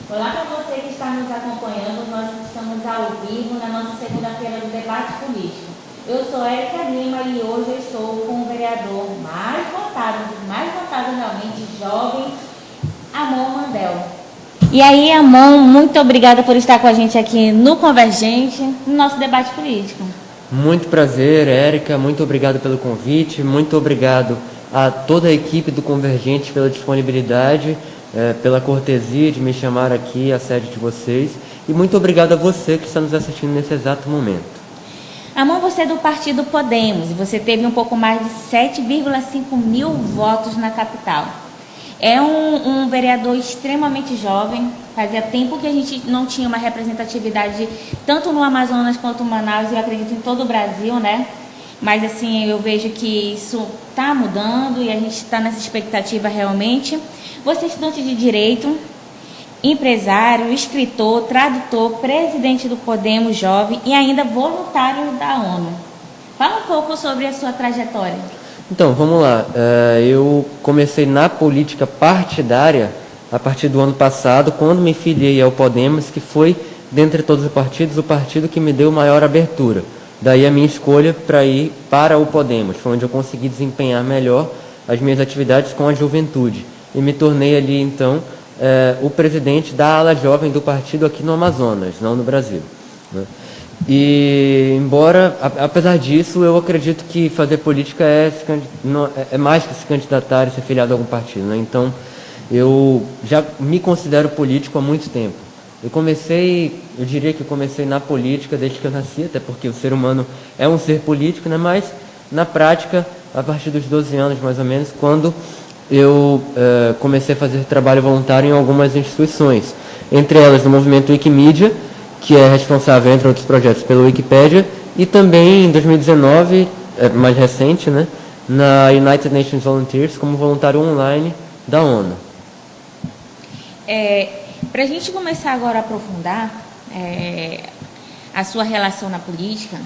Olá para você que está nos acompanhando. Nós estamos ao vivo na nossa segunda-feira do debate político. Eu sou Érica Lima e hoje eu estou com o vereador mais votado realmente, jovem, Amon Mandel. E aí, Amon, muito obrigada por estar com a gente aqui no Convergente, no nosso debate político. Muito prazer, Érica. Muito obrigado pelo convite. Muito obrigado a toda a equipe do Convergente pela disponibilidade, pela cortesia de me chamar aqui à sede de vocês. E muito obrigado a você que está nos assistindo nesse exato momento. Amon, você é do partido Podemos e você teve um pouco mais de 7,5 mil votos na capital. É um vereador extremamente jovem. Fazia tempo que a gente não tinha uma representatividade tanto no Amazonas quanto no Manaus, eu acredito em todo o Brasil, né? Mas assim, eu vejo que isso está mudando e a gente está nessa expectativa realmente. Você é estudante de Direito, empresário, escritor, tradutor, presidente do Podemos Jovem e ainda voluntário da ONU. Fala um pouco sobre a sua trajetória. Então, vamos lá. Eu comecei na política partidária a partir do ano passado, quando me filiei ao Podemos, que foi, dentre todos os partidos, o partido que me deu maior abertura. Daí a minha escolha para ir para o Podemos, foi onde eu consegui desempenhar melhor as minhas atividades com a juventude. E me tornei ali, então, o presidente da ala jovem do partido aqui no Amazonas, não no Brasil, né? E, embora, apesar disso, eu acredito que fazer política é mais que se candidatar e ser filiado a algum partido, né? Então, eu já me considero político há muito tempo. Eu diria que eu comecei na política desde que eu nasci, até porque o ser humano é um ser político, né? Mas, na prática, a partir dos 12 anos, mais ou menos, quando eu comecei a fazer trabalho voluntário em algumas instituições, entre elas no movimento Wikimedia, que é responsável, entre outros projetos, pela Wikipédia, e também em 2019, mais recente, né, na United Nations Volunteers, como voluntário online da ONU. Para a gente começar agora a aprofundar a sua relação na política,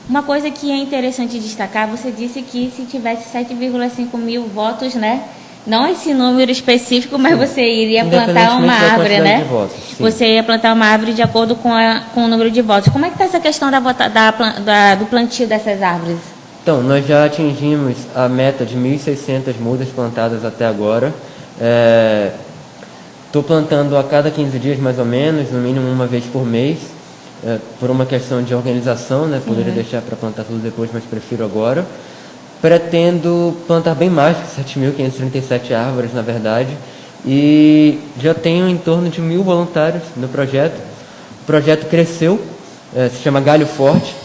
uma coisa que é interessante destacar, você disse que se tivesse 7,5 mil votos, né? Não esse número específico, mas você iria plantar uma árvore, né? Votos, você ia plantar uma árvore de acordo com o número de votos. Como é que está essa questão do plantio dessas árvores? Então, nós já atingimos a meta de 1.600 mudas plantadas até agora. Estou plantando a cada 15 dias, mais ou menos, no mínimo uma vez por mês, por uma questão de organização, né? Poderia deixar para plantar tudo depois, mas prefiro agora. Pretendo plantar bem mais que 7.537 árvores, na verdade, e já tenho em torno de 1.000 voluntários no projeto. O projeto cresceu, se chama Galho Forte,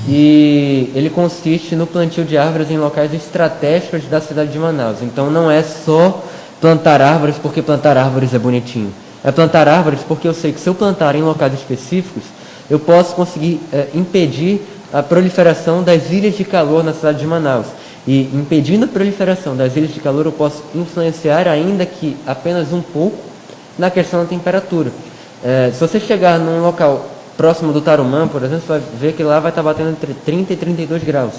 e ele consiste no plantio de árvores em locais estratégicos da cidade de Manaus. Então não é só plantar árvores porque plantar árvores é bonitinho. É plantar árvores porque eu sei que se eu plantar em locais específicos, eu posso conseguir impedir a proliferação das ilhas de calor na cidade de Manaus. E impedindo a proliferação das ilhas de calor, eu posso influenciar, ainda que apenas um pouco, na questão da temperatura. Se você chegar num local próximo do Tarumã, por exemplo, você vai ver que lá vai estar batendo entre 30 e 32 graus.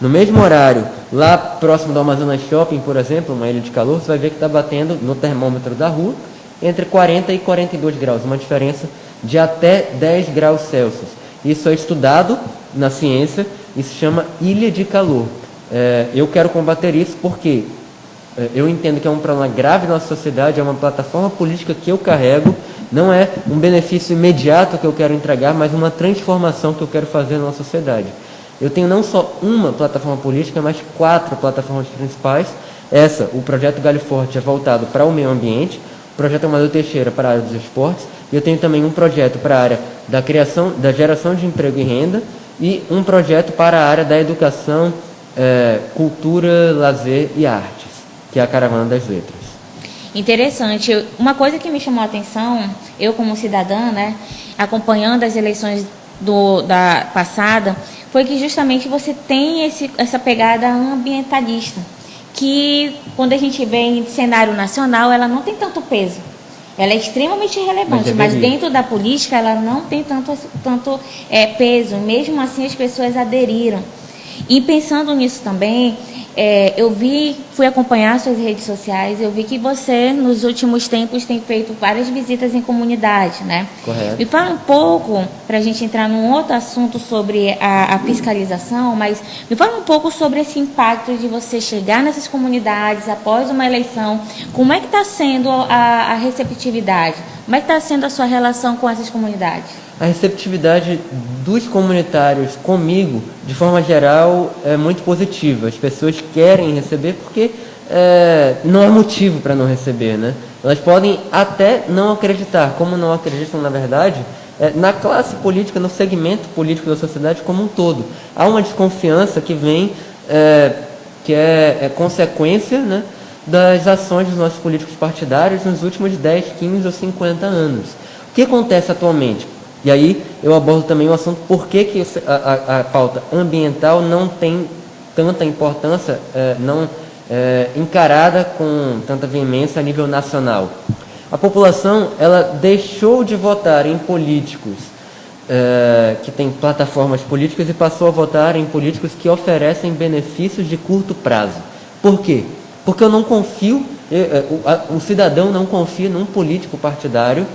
No mesmo horário, lá próximo do Amazonas Shopping, por exemplo, uma ilha de calor, você vai ver que está batendo no termômetro da rua entre 40 e 42 graus, uma diferença de até 10 graus Celsius. Isso é estudado na ciência e se chama ilha de calor. Eu quero combater isso porque eu entendo que é um problema grave na nossa sociedade, é uma plataforma política que eu carrego, não é um benefício imediato que eu quero entregar, mas uma transformação que eu quero fazer na nossa sociedade. Eu tenho não só uma plataforma política, mas 4 plataformas principais. O projeto Galho Forte é voltado para o meio ambiente, o projeto Amador Teixeira para a área dos esportes, e eu tenho também um projeto para a área da geração de emprego e renda, e um projeto para a área da educação, cultura, lazer e artes, que é a Caravana das Letras. Interessante. Uma coisa que me chamou a atenção, eu como cidadã, né, acompanhando as eleições da passada, foi que justamente você tem essa pegada ambientalista, que quando a gente vê em cenário nacional, ela não tem tanto peso. Ela é extremamente relevante, mas dentro da política ela não tem tanto peso. Mesmo assim as pessoas aderiram. E pensando nisso também, fui acompanhar suas redes sociais, eu vi que você, nos últimos tempos, tem feito várias visitas em comunidade, né? Correto. Me fala um pouco, para a gente entrar num outro assunto sobre a fiscalização, mas me fala um pouco sobre esse impacto de você chegar nessas comunidades após uma eleição. Como é que está sendo a receptividade? Como é que está sendo a sua relação com essas comunidades? A receptividade dos comunitários comigo, de forma geral, é muito positiva. As pessoas querem receber porque não há motivo para não receber, né? Elas podem até não acreditar, como não acreditam, na verdade, na classe política, no segmento político da sociedade como um todo. Há uma desconfiança que vem, que é consequência, né, das ações dos nossos políticos partidários nos últimos 10, 15 ou 50 anos. O que acontece atualmente? E aí eu abordo também o assunto por que a pauta ambiental não tem tanta importância, encarada com tanta veemência a nível nacional. A população ela deixou de votar em políticos que têm plataformas políticas e passou a votar em políticos que oferecem benefícios de curto prazo. Por quê? Porque eu não confio, o cidadão não confia num político partidário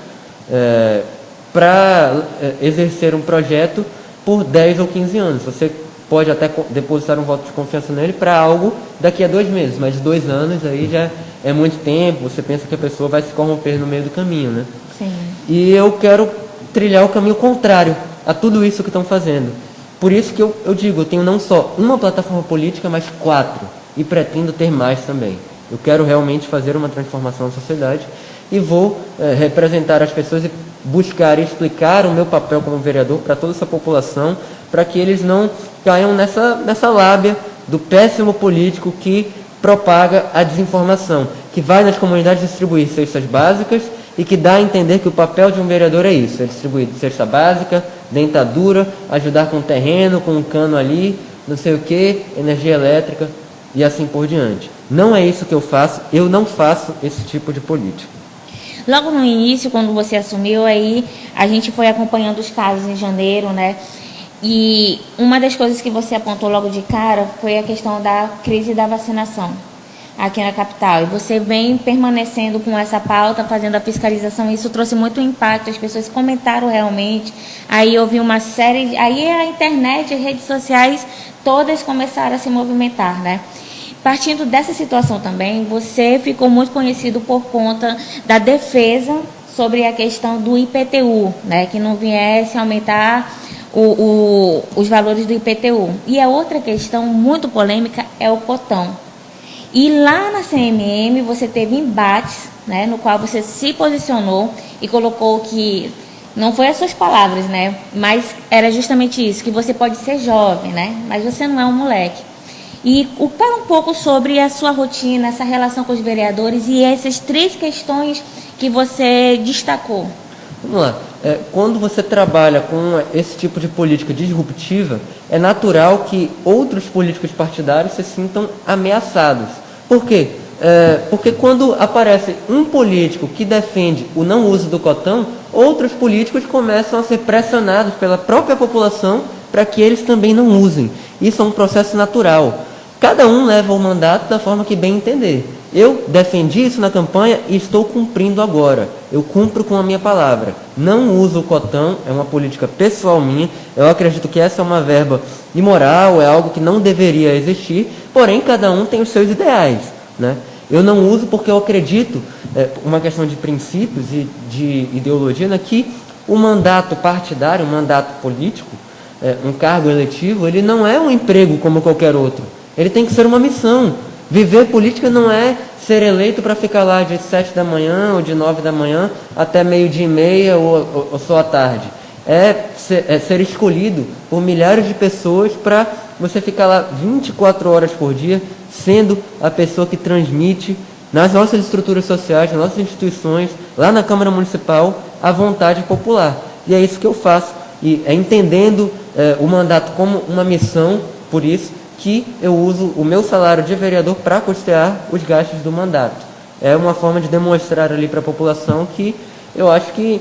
para exercer um projeto por 10 ou 15 anos. Você pode até depositar um voto de confiança nele para algo daqui a 2 meses, mas 2 anos aí já é muito tempo, você pensa que a pessoa vai se corromper no meio do caminho, né? Sim. E eu quero trilhar o caminho contrário a tudo isso que estão fazendo. Por isso que eu digo, eu tenho não só uma plataforma política, mas 4, e pretendo ter mais também. Eu quero realmente fazer uma transformação na sociedade e vou representar as pessoas e buscar e explicar o meu papel como vereador para toda essa população, para que eles não caiam nessa lábia do péssimo político que propaga a desinformação, que vai nas comunidades distribuir cestas básicas e que dá a entender que o papel de um vereador é isso, é distribuir cesta básica, dentadura, ajudar com terreno, com um cano ali, não sei o que, energia elétrica e assim por diante. Não é isso que eu faço, eu não faço esse tipo de política. Logo no início, quando você assumiu, aí a gente foi acompanhando os casos em janeiro, né? E uma das coisas que você apontou logo de cara foi a questão da crise da vacinação aqui na capital. E você vem permanecendo com essa pauta, fazendo a fiscalização. Isso trouxe muito impacto, as pessoas comentaram realmente. Aí houve uma série... Aí a internet, as redes sociais, todas começaram a se movimentar, né? Partindo dessa situação também, você ficou muito conhecido por conta da defesa sobre a questão do IPTU, né? Que não viesse aumentar os valores do IPTU. E a outra questão muito polêmica é o cotão. E lá na CMM você teve embates, né, no qual você se posicionou e colocou que, não foi as suas palavras, né, mas era justamente isso, que você pode ser jovem, né, mas você não é um moleque. E fala um pouco sobre a sua rotina, essa relação com os vereadores e essas 3 questões que você destacou. Vamos lá. Quando você trabalha com esse tipo de política disruptiva, é natural que outros políticos partidários se sintam ameaçados. Por quê? Porque quando aparece um político que defende o não uso do cotão, outros políticos começam a ser pressionados pela própria população para que eles também não usem. Isso é um processo natural. Cada um leva o mandato da forma que bem entender. Eu defendi isso na campanha e estou cumprindo agora. Eu cumpro com a minha palavra. Não uso o cotão, é uma política pessoal minha. Eu acredito que essa é uma verba imoral, é algo que não deveria existir, porém cada um tem os seus ideais, né? Eu não uso porque eu acredito, uma questão de princípios e de ideologia, né, que o mandato partidário, o mandato político, um cargo eletivo, ele não é um emprego como qualquer outro. Ele tem que ser uma missão. Viver política não é ser eleito para ficar lá de 7 da manhã ou de 9 da manhã até 12:30 ou só à tarde. É ser escolhido por milhares de pessoas para você ficar lá 24 horas por dia, sendo a pessoa que transmite nas nossas estruturas sociais, nas nossas instituições, lá na Câmara Municipal, a vontade popular. E é isso que eu faço. E é entendendo o mandato como uma missão, por isso que eu uso o meu salário de vereador para custear os gastos do mandato. É uma forma de demonstrar ali para a população que eu acho que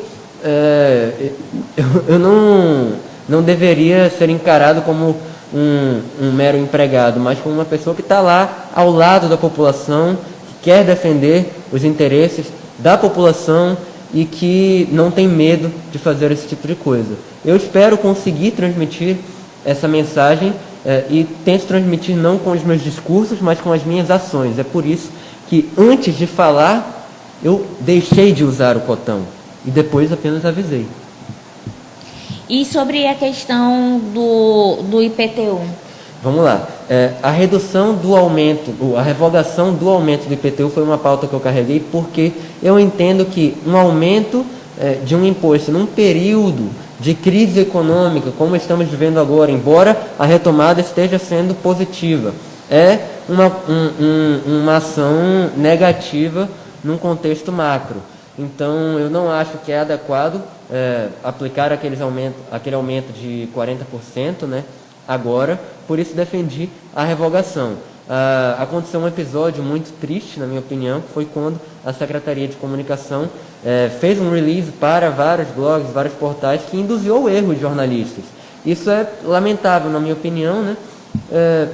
eu não deveria ser encarado como um mero empregado, mas como uma pessoa que está lá ao lado da população, que quer defender os interesses da população e que não tem medo de fazer esse tipo de coisa. Eu espero conseguir transmitir essa mensagem e tento transmitir não com os meus discursos, mas com as minhas ações. É por isso que antes de falar, eu deixei de usar o cotão e depois apenas avisei. E sobre a questão do IPTU? Vamos lá. A redução do aumento, a revogação do aumento do IPTU foi uma pauta que eu carreguei porque eu entendo que um aumento de um imposto num período de crise econômica, como estamos vivendo agora, embora a retomada esteja sendo positiva, é uma ação negativa num contexto macro. Então, eu não acho que é adequado aplicar aquele aumento de 40%, né, agora, por isso defendi a revogação. Aconteceu um episódio muito triste, na minha opinião, que foi quando a Secretaria de Comunicação fez um release para vários blogs, vários portais, que induziu o erro de jornalistas. Isso é lamentável, na minha opinião, né?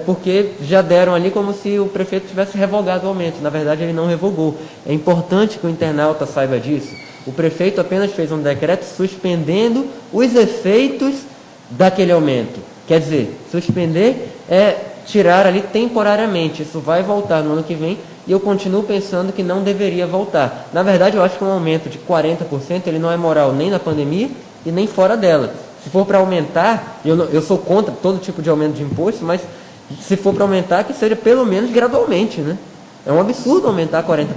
Porque já deram ali como se o prefeito tivesse revogado o aumento. Na verdade, ele não revogou. É importante que o internauta saiba disso. O prefeito apenas fez um decreto suspendendo os efeitos daquele aumento. Quer dizer, suspender é tirar ali temporariamente. Isso vai voltar no ano que vem e eu continuo pensando que não deveria voltar. Na verdade, eu acho que um aumento de 40% ele não é moral nem na pandemia e nem fora dela. Se for para aumentar, eu sou contra todo tipo de aumento de imposto, mas se for para aumentar, que seja pelo menos gradualmente, né? É um absurdo aumentar 40%.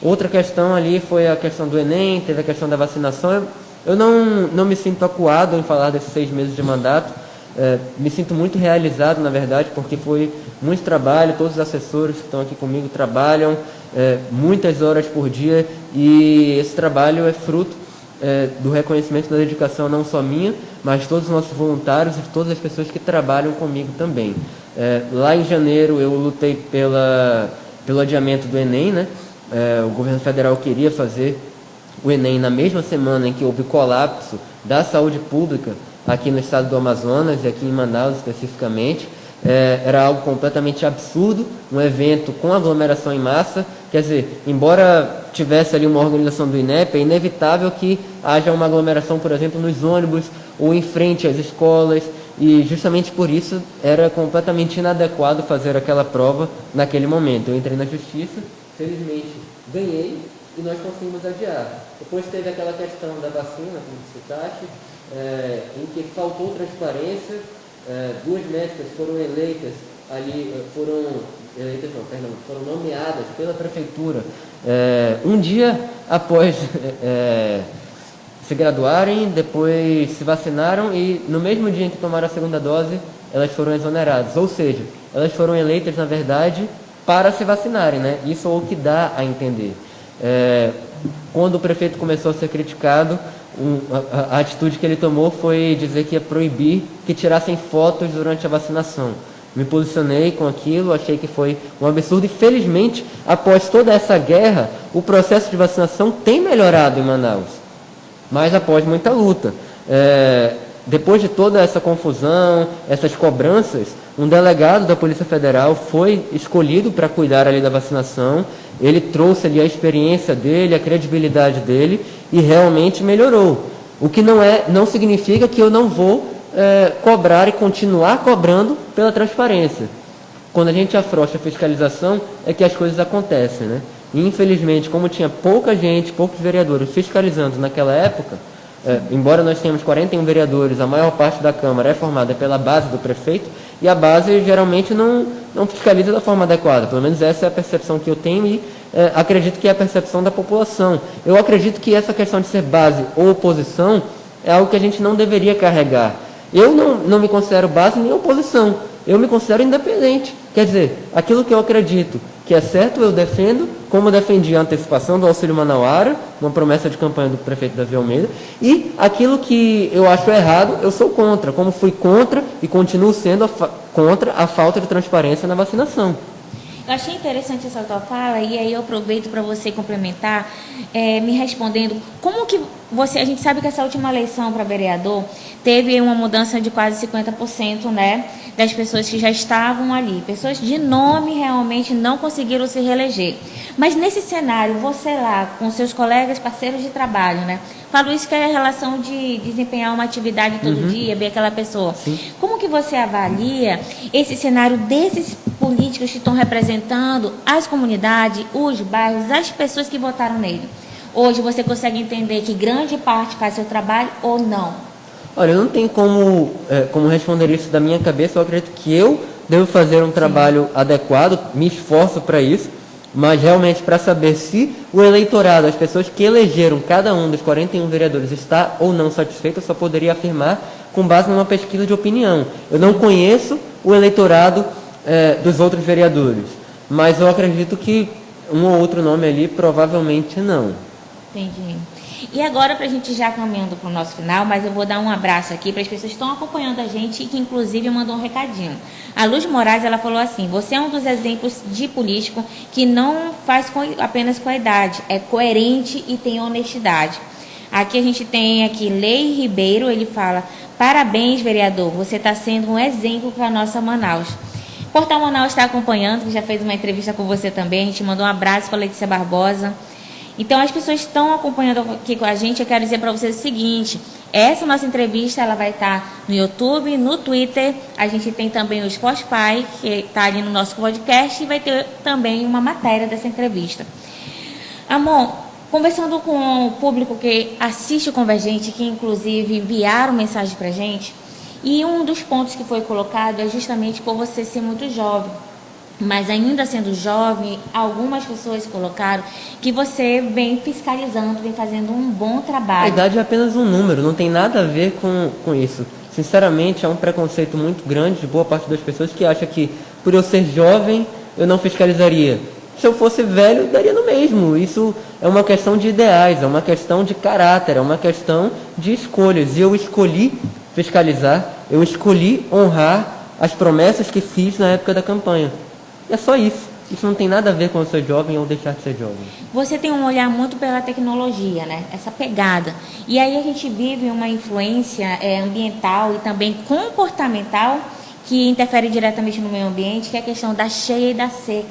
Outra questão ali foi a questão do Enem, teve a questão da vacinação. Eu não me sinto acuado em falar desses 6 meses de mandato. Me sinto muito realizado, na verdade, porque foi muito trabalho, todos os assessores que estão aqui comigo trabalham muitas horas por dia e esse trabalho é fruto do reconhecimento da dedicação não só minha, mas todos os nossos voluntários e de todas as pessoas que trabalham comigo também. Lá em janeiro eu lutei pelo adiamento do Enem, né? O governo federal queria fazer o Enem na mesma semana em que houve colapso da saúde pública aqui no estado do Amazonas e aqui em Manaus especificamente. Era algo completamente absurdo, um evento com aglomeração em massa. Quer dizer, embora tivesse ali uma organização do INEP, é inevitável que haja uma aglomeração, por exemplo, nos ônibus ou em frente às escolas, e justamente por isso era completamente inadequado fazer aquela prova naquele momento. Eu entrei na justiça, felizmente ganhei e nós conseguimos adiar. Depois teve aquela questão da vacina, como citaste, em que faltou transparência. 2 médicas foram eleitas ali, foram nomeadas pela prefeitura um dia após se graduarem, depois se vacinaram e no mesmo dia em que tomaram a segunda dose, elas foram exoneradas. Ou seja, elas foram eleitas, na verdade, para se vacinarem, né? Isso é o que dá a entender. Quando o prefeito começou a ser criticado, a atitude que ele tomou foi dizer que ia proibir que tirassem fotos durante a vacinação. Me posicionei com aquilo, achei que foi um absurdo e, felizmente, após toda essa guerra, o processo de vacinação tem melhorado em Manaus, mas após muita luta. Depois de toda essa confusão, essas cobranças, um delegado da Polícia Federal foi escolhido para cuidar ali da vacinação. Ele trouxe ali a experiência dele, a credibilidade dele e realmente melhorou. O que não significa que eu não vou cobrar e continuar cobrando pela transparência. Quando a gente afrouxa a fiscalização é que as coisas acontecem, né? E, infelizmente, como tinha pouca gente, poucos vereadores fiscalizando naquela época, embora nós tenhamos 41 vereadores, a maior parte da Câmara é formada pela base do prefeito, e a base geralmente não fiscaliza da forma adequada. Pelo menos essa é a percepção que eu tenho e acredito que é a percepção da população. Eu acredito que essa questão de ser base ou oposição é algo que a gente não deveria carregar. Eu não me considero base nem oposição, eu me considero independente. Quer dizer, aquilo que eu acredito que é certo, eu defendo, como defendi a antecipação do Auxílio Manauara, uma promessa de campanha do prefeito Davi Almeida, e aquilo que eu acho errado, eu sou contra, como fui contra e continuo sendo contra a falta de transparência na vacinação. Eu achei interessante essa tua fala e aí eu aproveito para você complementar, me respondendo como que a gente sabe que essa última eleição para vereador teve uma mudança de quase 50%, né, das pessoas que já estavam ali, pessoas de nome realmente não conseguiram se reeleger. Mas nesse cenário, você lá com seus colegas, parceiros de trabalho, né, falo isso que é a relação de desempenhar uma atividade todo dia, ver aquela pessoa. Sim. Como que você avalia esse cenário desses políticos que estão representando as comunidades, os bairros, as pessoas que votaram nele? Hoje você consegue entender que grande parte faz seu trabalho ou não? Olha, eu não tenho como responder isso da minha cabeça. Eu acredito que eu devo fazer um trabalho adequado, me esforço para isso, mas realmente para saber se o eleitorado, as pessoas que elegeram cada um dos 41 vereadores está ou não satisfeito, eu só poderia afirmar com base numa pesquisa de opinião. Eu não conheço o eleitorado dos outros vereadores, mas eu acredito que um ou outro nome ali provavelmente não. Entendi. E agora, para a gente já caminhando para o nosso final, mas eu vou dar um abraço aqui para as pessoas que estão acompanhando a gente e que inclusive mandou um recadinho. A Luz Moraes, ela falou assim: você é um dos exemplos de político que não faz apenas com a idade, é coerente e tem honestidade. Aqui a gente tem aqui Lei Ribeiro, ele fala: parabéns, vereador, você está sendo um exemplo para a nossa Manaus. Portal Manaus está acompanhando, que já fez uma entrevista com você também, a gente mandou um abraço para a Letícia Barbosa. Então, as pessoas estão acompanhando aqui com a gente. Eu quero dizer para vocês o seguinte: essa nossa entrevista ela vai estar no YouTube, no Twitter. A gente tem também o Spotify, que está ali no nosso podcast, e vai ter também uma matéria dessa entrevista. Amor, conversando com o público que assiste o Convergente, que inclusive enviaram mensagem para a gente, e um dos pontos que foi colocado é justamente por você ser muito jovem. Mas ainda sendo jovem, algumas pessoas colocaram que você vem fiscalizando, vem fazendo um bom trabalho. A idade é apenas um número, não tem nada a ver com isso. Sinceramente, há um preconceito muito grande de boa parte das pessoas que acha que por eu ser jovem, eu não fiscalizaria. Se eu fosse velho, daria no mesmo. Isso é uma questão de ideais, é uma questão de caráter, é uma questão de escolhas. E eu escolhi fiscalizar, eu escolhi honrar as promessas que fiz na época da campanha. É só isso. Isso não tem nada a ver com eu ser jovem ou deixar de ser jovem. Você tem um olhar muito pela tecnologia, né? Essa pegada. E aí a gente vive uma influência ambiental e também comportamental que interfere diretamente no meio ambiente, que é a questão da cheia e da seca.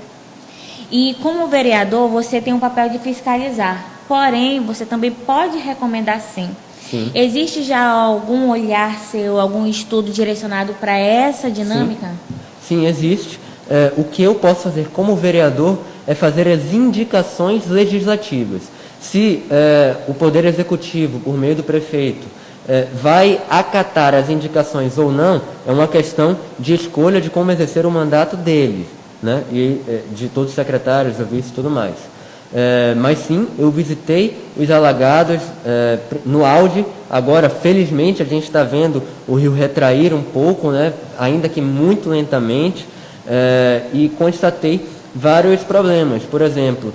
E como vereador, você tem um papel de fiscalizar. Porém, você também pode recomendar sim. Sim. Existe já algum olhar seu, algum estudo direcionado para essa dinâmica? Sim, existe. O que eu posso fazer como vereador é fazer as indicações legislativas. Se o Poder Executivo, por meio do prefeito, vai acatar as indicações ou não, é uma questão de escolha de como exercer o mandato dele, né? E de todos os secretários, vice e tudo mais. Mas sim, eu visitei os alagados no auge. Agora, felizmente, a gente está vendo o rio retrair um pouco, né? Ainda que muito lentamente. E constatei vários problemas. Por exemplo,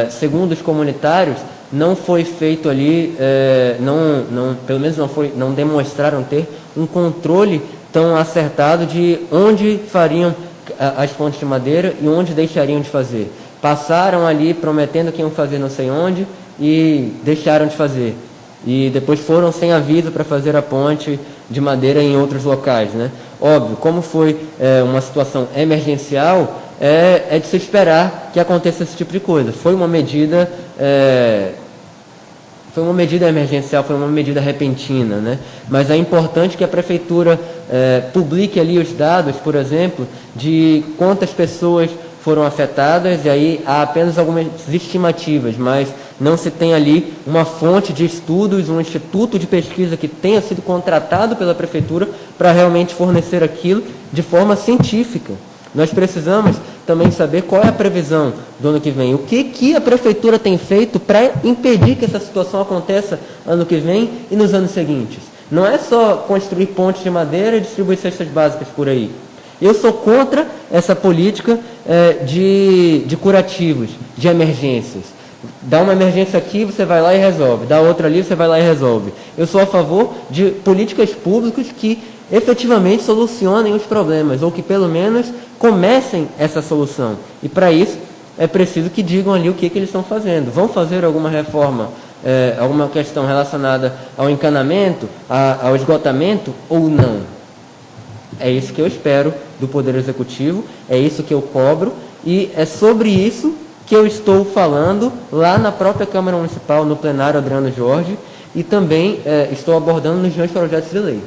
segundo os comunitários, não foi feito ali, pelo menos não demonstraram ter um controle tão acertado de onde fariam as fontes de madeira e onde deixariam de fazer. Passaram ali prometendo que iam fazer não sei onde e deixaram de fazer. E depois foram sem aviso para fazer a ponte de madeira em outros locais, né? Óbvio, como foi uma situação emergencial, é de se esperar que aconteça esse tipo de coisa. Foi uma medida emergencial, foi uma medida repentina, né? Mas é importante que a prefeitura publique ali os dados, por exemplo, de quantas pessoas foram afetadas, e aí há apenas algumas estimativas, mas não se tem ali uma fonte de estudos, um instituto de pesquisa que tenha sido contratado pela prefeitura para realmente fornecer aquilo de forma científica. Nós precisamos também saber qual é a previsão do ano que vem, o que a prefeitura tem feito para impedir que essa situação aconteça ano que vem e nos anos seguintes. Não é só construir pontes de madeira e distribuir cestas básicas por aí. Eu sou contra essa política de curativos, de emergências. Dá uma emergência aqui, você vai lá e resolve. Dá outra ali, você vai lá e resolve. Eu sou a favor de políticas públicas que efetivamente solucionem os problemas, ou que pelo menos comecem essa solução. E para isso é preciso que digam ali o que eles estão fazendo. Vão fazer alguma reforma, alguma questão relacionada ao encanamento, ao esgotamento ou não? É isso que eu espero do Poder Executivo, é isso que eu cobro, e é sobre isso que eu estou falando lá na própria Câmara Municipal, no plenário Adriano Jorge, e também estou abordando nos meus projetos de lei.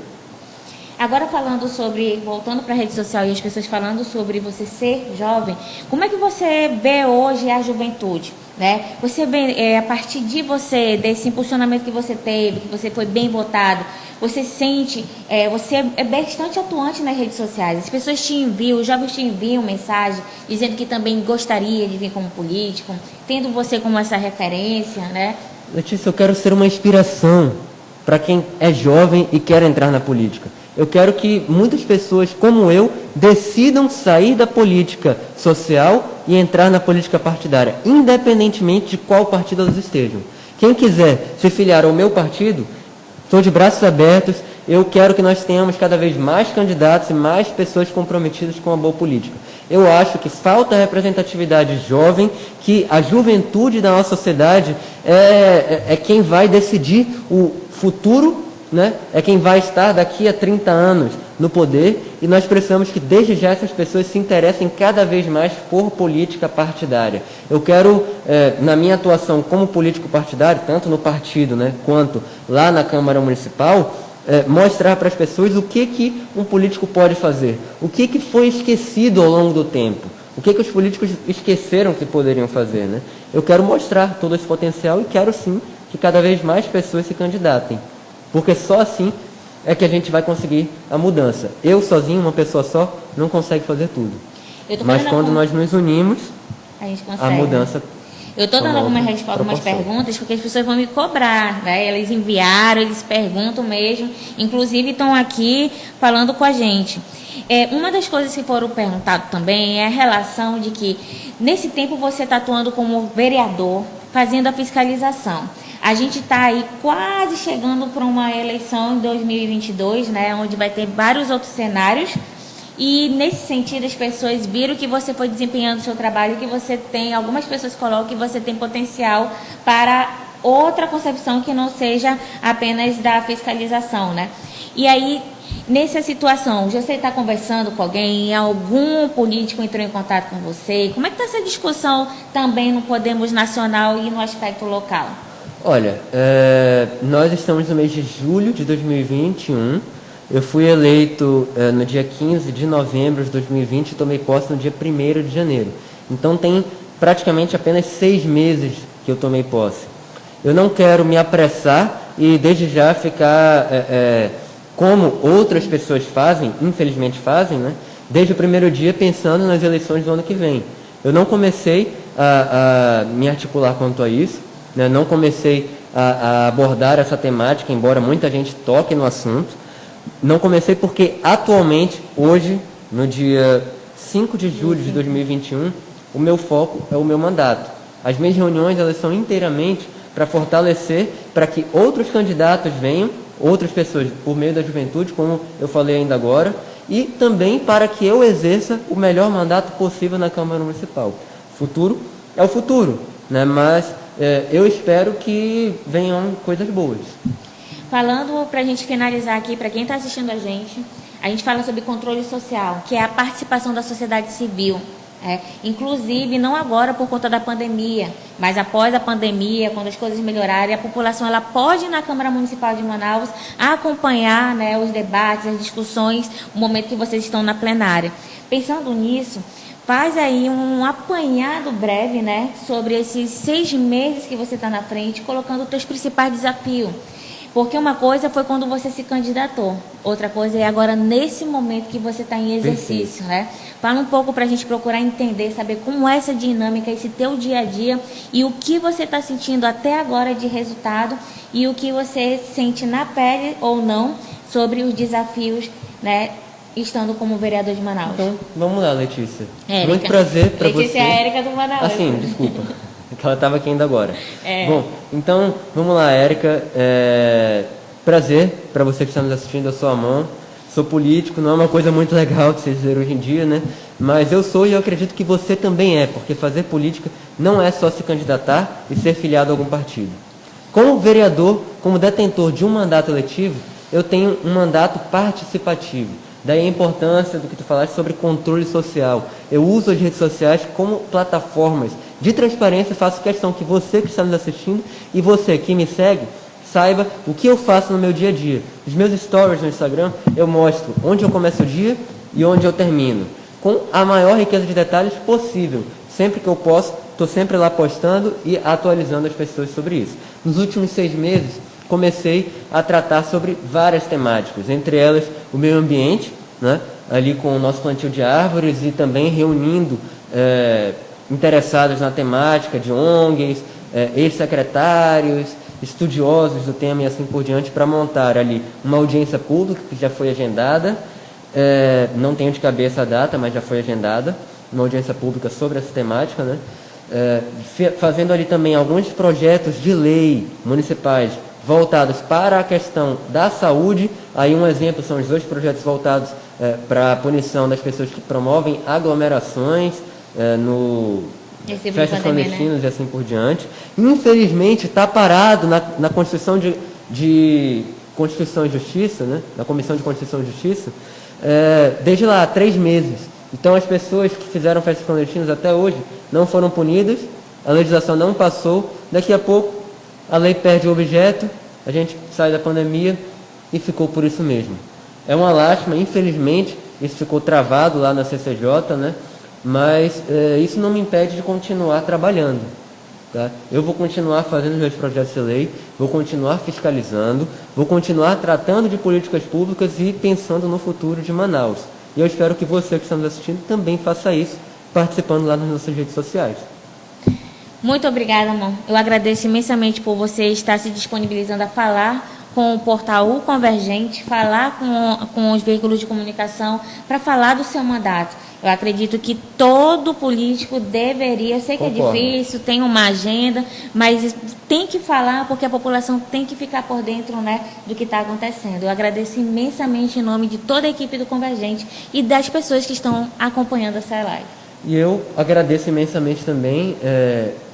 Agora falando sobre, voltando para a rede social e as pessoas falando sobre você ser jovem, como é que você vê hoje a juventude? Né? Você vê, a partir de você, desse impulsionamento que você teve, que você foi bem votado, você sente, você é bastante atuante nas redes sociais, as pessoas te enviam, os jovens te enviam mensagem dizendo que também gostaria de vir como político, tendo você como essa referência, né? Letícia, eu quero ser uma inspiração para quem é jovem e quer entrar na política. Eu quero que muitas pessoas como eu decidam sair da política social e entrar na política partidária, independentemente de qual partido elas estejam. Quem quiser se filiar ao meu partido, estou de braços abertos. Eu quero que nós tenhamos cada vez mais candidatos e mais pessoas comprometidas com a boa política. Eu acho que falta representatividade jovem, que a juventude da nossa sociedade é quem vai decidir o futuro, né? É quem vai estar daqui a 30 anos no poder, e nós precisamos que desde já essas pessoas se interessem cada vez mais por política partidária. Eu quero, na minha atuação como político partidário, tanto no partido, né, quanto lá na Câmara Municipal, mostrar para as pessoas o que um político pode fazer, o que foi esquecido ao longo do tempo, o que os políticos esqueceram que poderiam fazer, né? Eu quero mostrar todo esse potencial e quero sim que cada vez mais pessoas se candidatem, porque só assim é que a gente vai conseguir a mudança. Eu sozinho, uma pessoa só, não consegue fazer tudo. Mas quando nós nos unimos, a mudança... Eu estou dando algumas perguntas, porque as pessoas vão me cobrar, né? Eles enviaram, eles perguntam mesmo, inclusive estão aqui falando com a gente. Uma das coisas que foram perguntadas também é a relação de que, nesse tempo, você está atuando como vereador, fazendo a fiscalização. A gente está aí quase chegando para uma eleição em 2022, né, onde vai ter vários outros cenários. E, nesse sentido, as pessoas viram que você foi desempenhando o seu trabalho, que você tem, algumas pessoas colocam que você tem potencial para outra concepção que não seja apenas da fiscalização, né? E aí, nessa situação, você está conversando com alguém, algum político entrou em contato com você? Como é que está essa discussão também no Podemos Nacional e no aspecto local? Olha, nós estamos no mês de julho de 2021, eu fui eleito no dia 15 de novembro de 2020 e tomei posse no dia 1º de janeiro. Então tem praticamente apenas 6 meses que eu tomei posse. Eu não quero me apressar e desde já ficar, como outras pessoas fazem, infelizmente fazem, né? Desde o primeiro dia pensando nas eleições do ano que vem. Eu não comecei a me articular quanto a isso, né? Não comecei a abordar essa temática, embora muita gente toque no assunto. Não comecei porque atualmente, hoje, no dia 5 de julho de 2021, o meu foco é o meu mandato. As minhas reuniões, elas são inteiramente para fortalecer, para que outros candidatos venham, outras pessoas, por meio da juventude, como eu falei ainda agora, e também para que eu exerça o melhor mandato possível na Câmara Municipal. O futuro é o futuro, né? Mas eu espero que venham coisas boas. Falando, para a gente finalizar aqui, para quem está assistindo a gente fala sobre controle social, que é a participação da sociedade civil. Inclusive, não agora por conta da pandemia, mas após a pandemia, quando as coisas melhorarem, a população ela pode ir na Câmara Municipal de Manaus acompanhar, né, os debates, as discussões, o momento que vocês estão na plenária. Pensando nisso, faz aí um apanhado breve, né, sobre esses 6 meses que você está na frente, colocando os teus principais desafios. Porque uma coisa foi quando você se candidatou, outra coisa é agora nesse momento que você está em exercício, né? Fala um pouco para a gente procurar entender, saber como é essa dinâmica, esse teu dia a dia e o que você está sentindo até agora de resultado e o que você sente na pele ou não sobre os desafios, né, estando como vereador de Manaus. Então, vamos lá, Letícia. Érica. Muito prazer para você. Letícia é a Érica do Manaus. Assim, desculpa. Que ela estava aqui ainda agora. Bom, então, vamos lá, Érica. Prazer para você que está nos assistindo, eu sou Amon. sou político, não é uma coisa muito legal de se dizer hoje em dia, né? Mas eu sou e eu acredito que você também é, porque fazer política não é só se candidatar e ser filiado a algum partido. Como vereador, como detentor de um mandato eletivo, eu tenho um mandato participativo. Daí a importância do que tu falaste sobre controle social. Eu uso as redes sociais como plataformas de transparência, faço questão que você que está nos assistindo e você que me segue, saiba o que eu faço no meu dia a dia. Os meus stories no Instagram, eu mostro onde eu começo o dia e onde eu termino, com a maior riqueza de detalhes possível. Sempre que eu posso, estou sempre lá postando e atualizando as pessoas sobre isso. Nos últimos 6 meses, comecei a tratar sobre várias temáticas, entre elas o meio ambiente, né, ali com o nosso plantio de árvores e também reunindo interessados na temática de ONGs, ex-secretários, estudiosos do tema e assim por diante, para montar ali uma audiência pública que já foi agendada, não tenho de cabeça a data, mas já foi agendada, uma audiência pública sobre essa temática, né? Fazendo ali também alguns projetos de lei municipais voltados para a questão da saúde. Aí um exemplo são os 2 projetos voltados para a punição das pessoas que promovem aglomerações no festas clandestinas, né? E assim por diante. Infelizmente está parado na Constituição de Constituição e Justiça, né? Na Comissão de Constituição e Justiça, desde lá há 3 meses. Então as pessoas que fizeram festas clandestinas até hoje não foram punidas, a legislação não passou, daqui a pouco a lei perde o objeto, a gente sai da pandemia e ficou por isso mesmo. É uma lástima, infelizmente, isso ficou travado lá na CCJ, né? Mas isso não me impede de continuar trabalhando. Tá? Eu vou continuar fazendo meus projetos de lei, vou continuar fiscalizando, vou continuar tratando de políticas públicas e pensando no futuro de Manaus. E eu espero que você que está nos assistindo também faça isso, participando lá nas nossas redes sociais. Muito obrigada, amor. Eu agradeço imensamente por você estar se disponibilizando a falar com o portal O Convergente, falar com os veículos de comunicação, para falar do seu mandato. Eu acredito que todo político deveria, sei que Concordo. É difícil, tem uma agenda, mas tem que falar porque a população tem que ficar por dentro, né, do que está acontecendo. Eu agradeço imensamente em nome de toda a equipe do Convergente e das pessoas que estão acompanhando essa live. E eu agradeço imensamente também,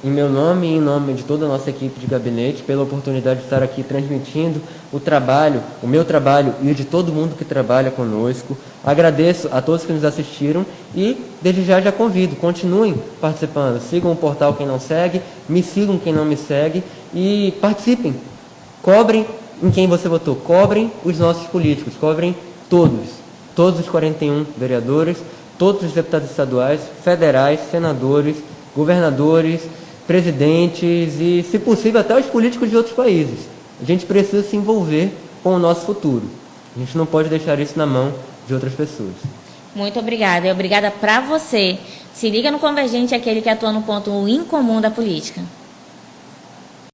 em meu nome e em nome de toda a nossa equipe de gabinete, pela oportunidade de estar aqui transmitindo o meu trabalho e o de todo mundo que trabalha conosco. Agradeço a todos que nos assistiram e, desde já convido, continuem participando. Sigam o portal quem não segue, me sigam quem não me segue e participem. Cobrem em quem você votou, cobrem os nossos políticos, cobrem todos os 41 vereadores, todos os deputados estaduais, federais, senadores, governadores, presidentes e, se possível, até os políticos de outros países. A gente precisa se envolver com o nosso futuro. A gente não pode deixar isso na mão de outras pessoas. Muito obrigada. E obrigada para você. Se liga no Convergente, aquele que atua no ponto incomum da política.